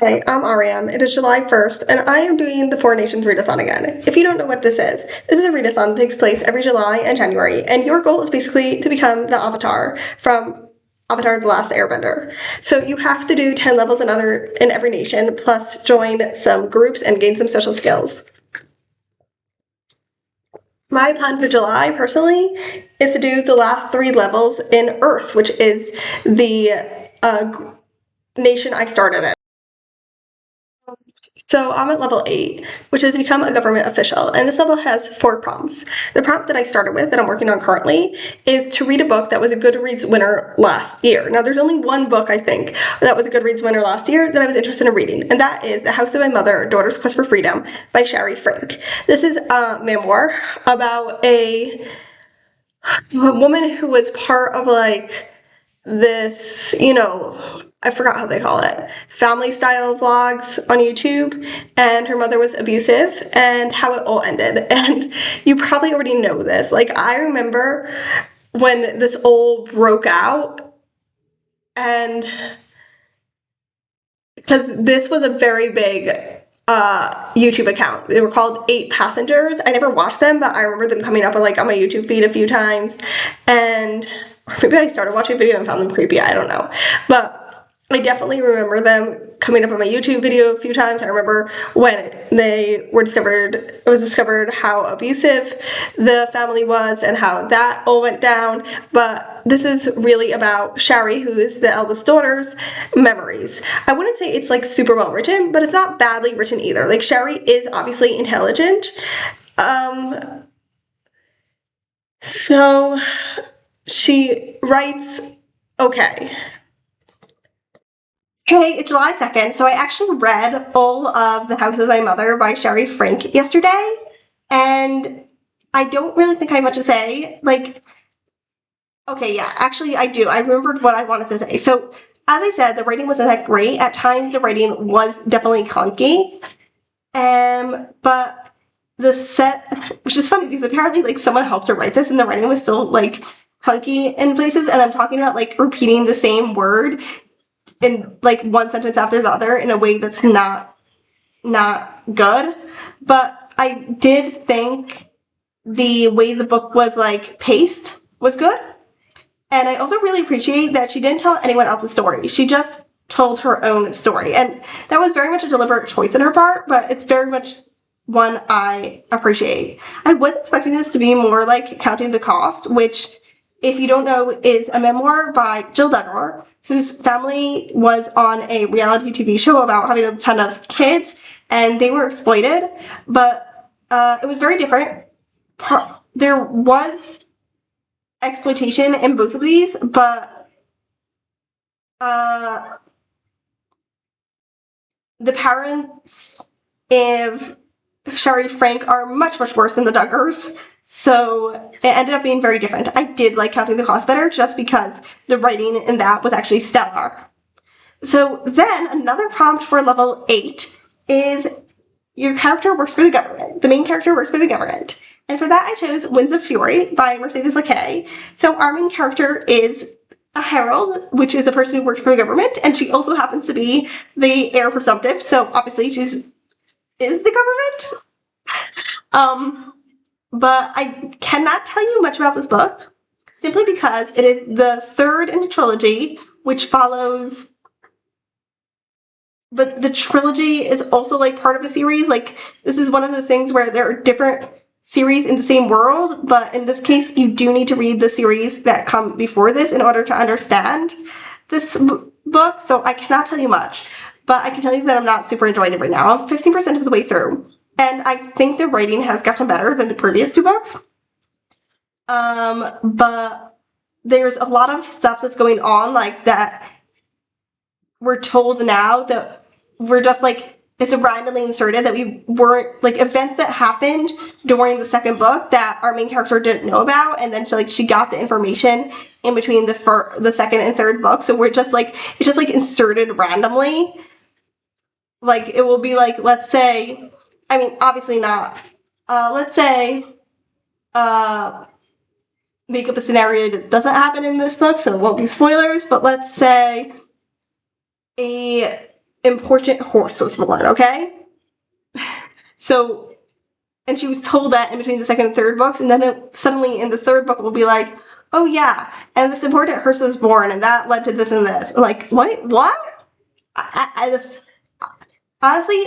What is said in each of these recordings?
Hi, I'm Ariane. It is July 1st, and I am doing the Four Nations Readathon again. If you don't know what this is a readathon that takes place every July and January, and your goal is basically to become the Avatar from Avatar: The Last Airbender. So you have to do 10 levels in every nation, plus join some groups and gain some social skills. My plan for July, personally, is to do the last 3 levels in Earth, which is the nation I started at. So I'm at level 8, which is become a government official, and this level has 4 prompts. The prompt that I started with, that I'm working on currently, is to read a book that was a Goodreads winner last year. Now, there's only one book, I think, that was a Goodreads winner last year that I was interested in reading, and that is The House of My Mother, Daughter's Quest for Freedom by Shari Frank. This is a memoir about a woman who was part of, like, this, I forgot how they call it, family style vlogs on YouTube, and her mother was abusive, and how it all ended. And you probably already know this. Like, I remember when this all broke out, and because this was a very big YouTube account. They were called 8 Passengers. I never watched them, but I remember them coming up on my YouTube feed a few times, and maybe I started watching a video and found them creepy, I don't know. But I definitely remember them coming up on my YouTube video a few times. I remember when it was discovered how abusive the family was and how that all went down. But this is really about Shari, who is the eldest daughter's memories. I wouldn't say it's like super well written, but it's not badly written either. Like, Shari is obviously intelligent. So she writes okay. Hey, it's July 2nd, so I actually read all of The House of My Mother by Shari Frank yesterday, and I don't really think I have much to say. Like, okay, yeah, actually I do. I remembered what I wanted to say. So, as I said, the writing wasn't that great. At times, the writing was definitely clunky, but the set, which is funny because apparently, like, someone helped her write this, and the writing was still, like, clunky in places, and I'm talking about, like, repeating the same word in like one sentence after the other in a way that's not good. But I did think the way the book was like paced was good. And I also really appreciate that she didn't tell anyone else's story. She just told her own story. And that was very much a deliberate choice on her part, but it's very much one I appreciate. I was expecting this to be more like Counting the Cost, which, if you don't know, is a memoir by Jill Duggar, whose family was on a reality TV show about having a ton of kids, and they were exploited. But it was very different. There was exploitation in both of these, but the parents of Shari Frank are much, much worse than the Duggars. So it ended up being very different. I did like Counting the Cost better just because the writing in that was actually stellar. So then another prompt for level 8 is your character works for the government. The main character works for the government. And for that I chose Winds of Fury by Mercedes Lackey. So our main character is a herald, which is a person who works for the government, and she also happens to be the heir presumptive, so obviously is the government. But I cannot tell you much about this book, simply because it is the third in the trilogy, which follows. But the trilogy is also like part of a series. Like, this is one of those things where there are different series in the same world, but in this case, you do need to read the series that come before this in order to understand this book. So I cannot tell you much, but I can tell you that I'm not super enjoying it right now. I'm 15% of the way through. And I think the writing has gotten better than the previous 2 books. But there's a lot of stuff that's going on, like, that we're told now that we're just, like, it's randomly inserted, that we weren't, like, events that happened during the second book that our main character didn't know about, and then she got the information in between the second and third book, so we're just, like, it's just, like, inserted randomly. Like, it will be, like, let's say, I mean, obviously not. Let's say, make up a scenario that doesn't happen in this book, so it won't be spoilers, but let's say a important horse was born, okay? So, and she was told that in between the second and third books, and then suddenly in the third book it will be like, oh yeah, and this important horse was born, and that led to this and this. I'm like, what? I just, honestly,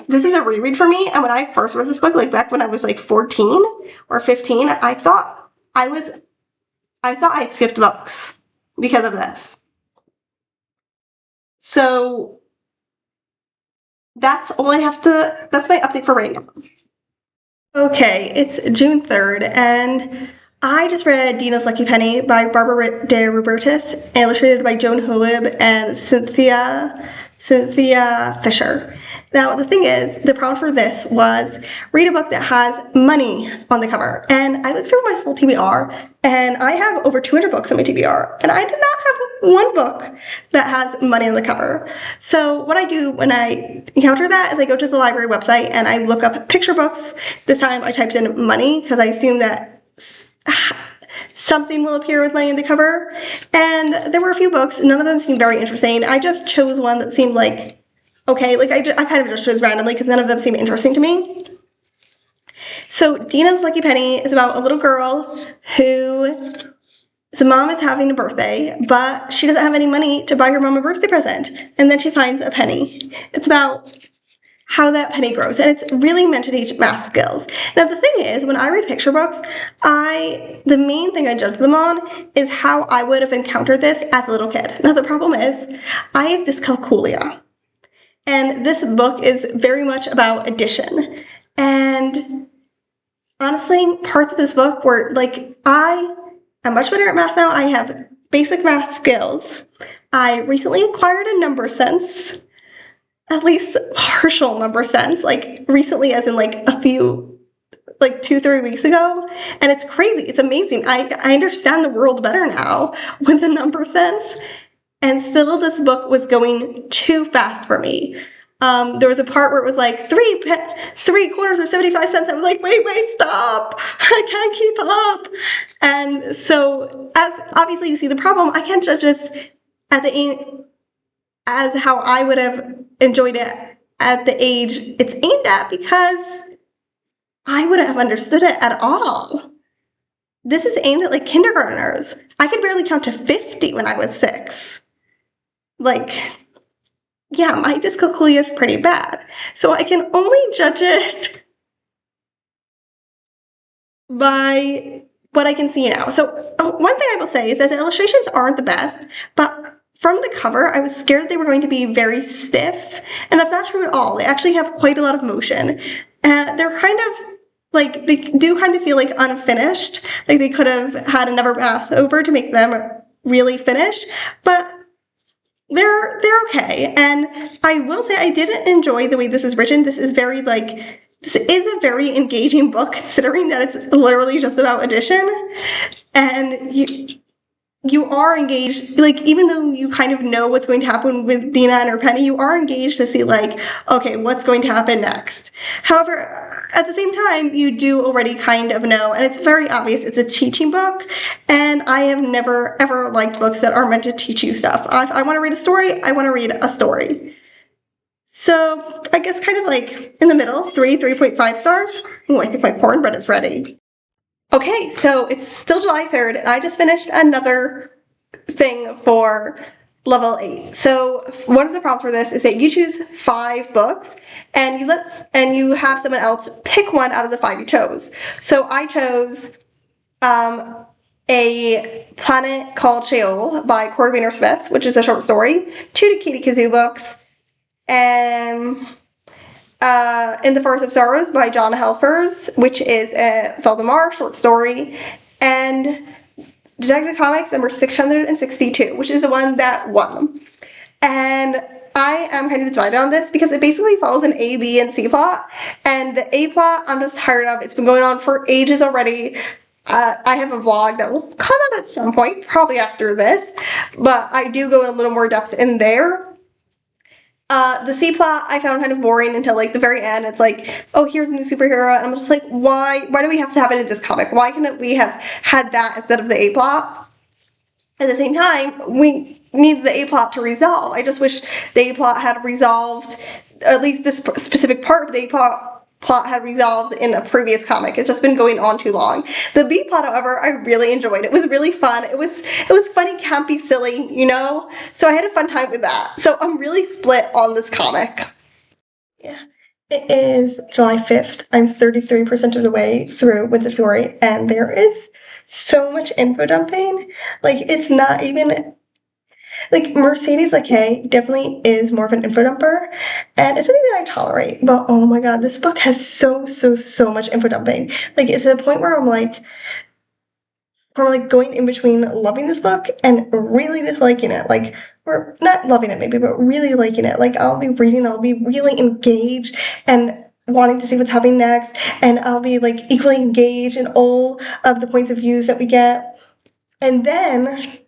this is a reread for me, and when I first read this book, like back when I was like 14 or 15, I thought I skipped books because of this. So that's my update for right now. Okay, it's June 3rd, and I just read Dina's Lucky Penny by Barbara de Robertis, illustrated by Joan Holub and Cynthia Fisher. Now, the thing is, the problem for this was read a book that has money on the cover. And I looked through my whole TBR, and I have over 200 books on my TBR, and I did not have one book that has money on the cover. So what I do when I encounter that is I go to the library website and I look up picture books. This time I typed in money because I assume that something will appear with money in the cover. And there were a few books. None of them seemed very interesting. I just chose one that seemed like okay, like I kind of just chose randomly because none of them seemed interesting to me. So Dina's Lucky Penny is about a little girl whose mom is having a birthday, but she doesn't have any money to buy her mom a birthday present. And then she finds a penny. It's about how that penny grows, and it's really meant to teach math skills. Now, the thing is, when I read picture books, the main thing I judge them on is how I would have encountered this as a little kid. Now, the problem is, I have dyscalculia. And this book is very much about addition. And honestly, parts of this book were like, I am much better at math now. I have basic math skills. I recently acquired a number sense, at least partial number sense, like recently as in like a few, like 2-3 weeks ago. And it's crazy. It's amazing. I understand the world better now with the number sense. And still, this book was going too fast for me. There was a part where it was like 3 quarters or 75 cents. I was like, wait, stop. I can't keep up. And so, as obviously you see the problem, I can't judge this as how I would have enjoyed it at the age it's aimed at, because I wouldn't have understood it at all. This is aimed at like kindergartners. I could barely count to 50 when I was 6. Like, yeah, my dyscalculia is pretty bad. So I can only judge it by what I can see now. So one thing I will say is that the illustrations aren't the best, but from the cover, I was scared they were going to be very stiff, and that's not true at all. They actually have quite a lot of motion. They're kind of like, they do kind of feel like unfinished, like they could have had another pass over to make them really finished, but they're okay. And I will say I didn't enjoy the way this is written. This is a very engaging book, considering that it's literally just about addition. And you are engaged, like, even though you kind of know what's going to happen with Dina and her penny, you are engaged to see, like, okay, what's going to happen next. However, at the same time, you do already kind of know, and it's very obvious it's a teaching book, and I have never, ever liked books that are meant to teach you stuff. If I want to read a story, I want to read a story. So, I guess kind of like in the middle, 3.5 stars. Oh, I think my cornbread is ready. Okay, so it's still July 3rd, and I just finished another thing for level 8. So one of the prompts for this is that you choose 5 books, and you have someone else pick one out of the 5 you chose. So I chose A Planet Called Sheol by Cordwainer Smith, which is a short story, 2 Takiti Kazu books, and In the Forest of Sorrows by John Helfers, which is a Valdemar short story, and Detective Comics number 662, which is the one that won. And I am kind of divided on this because it basically follows an A, B, and C plot, and the A plot I'm just tired of. It's been going on for ages already. I have a vlog that will come up at some point, probably after this, but I do go in a little more depth in there. The C plot I found kind of boring until like the very end. It's like, oh, here's a new superhero, and I'm just like, why do we have to have it in this comic? Why couldn't we have had that instead of the A plot? At the same time, we need the A-plot to resolve. I just wish the A-plot had resolved, at least this specific part of the A-plot had resolved in a previous comic. It's just been going on too long. The B-plot, however, I really enjoyed. It was really fun. It was funny, campy, silly, you know? So I had a fun time with that. So I'm really split on this comic. Yeah. It is July 5th. I'm 33% of the way through Winds of Fury, and there is so much info dumping. Like, it's not even. Like, Mercedes Lackey definitely is more of an info dumper, and it's something that I tolerate. But oh my god, this book has so much info dumping. Like, it's at a point where I'm like, going in between loving this book and really disliking it. Like, or not loving it maybe, but really liking it. Like, I'll be reading, I'll be really engaged and wanting to see what's happening next, and I'll be like equally engaged in all of the points of views that we get. And then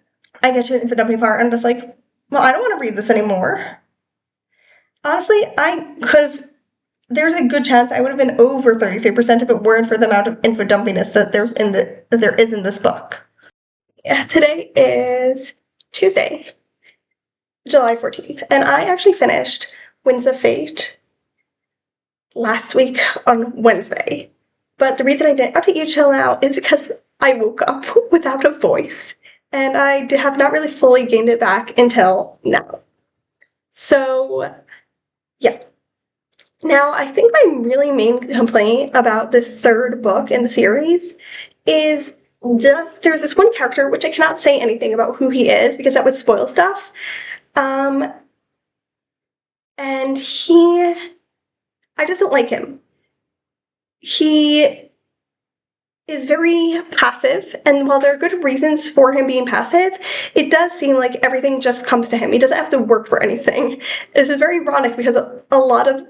I get to the info dumping part and I'm just like, well, I don't want to read this anymore. Honestly, there's a good chance I would have been over 33% if it weren't for the amount of info dumpiness that there is in this book. Yeah, today is Tuesday, July 14th, and I actually finished Winds of Fate last week on Wednesday. But the reason I didn't update you till now is because I woke up without a voice, and I have not really fully gained it back until now. So, yeah. Now, I think my really main complaint about this third book in the series is just there's this one character, which I cannot say anything about who he is because that would spoil stuff. And I just don't like him. He is very passive, and while there are good reasons for him being passive, it does seem like everything just comes to him. He doesn't have to work for anything. This is very ironic because a lot of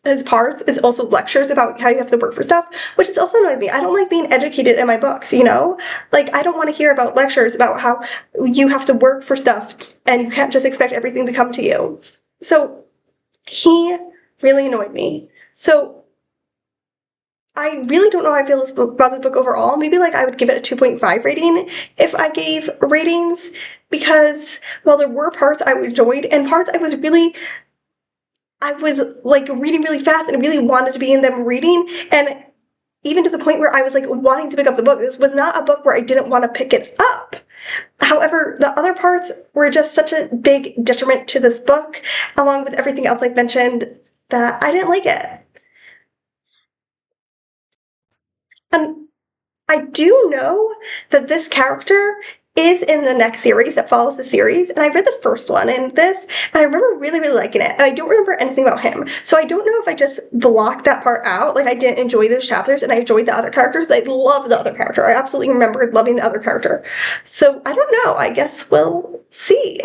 his parts is also lectures about how you have to work for stuff, which is also annoying me. I don't like being educated in my books, you know? Like, I don't want to hear about lectures about how you have to work for stuff and you can't just expect everything to come to you. So, he really annoyed me. So, I really don't know how I feel about this book overall. Maybe, like, I would give it a 2.5 rating if I gave ratings, because while there were parts I enjoyed and parts I was like reading really fast and really wanted to be in them reading, and even to the point where I was like wanting to pick up the book. This was not a book where I didn't want to pick it up. However, the other parts were just such a big detriment to this book, along with everything else I've mentioned, that I didn't like it. And I do know that this character is in the next series that follows the series, and I read the first one in this, and I remember really liking it, and I don't remember anything about him. So I don't know if I just blocked that part out, like I didn't enjoy those chapters, and I enjoyed the other characters. I love the other character. I absolutely remember loving the other character. So I don't know. I guess we'll see.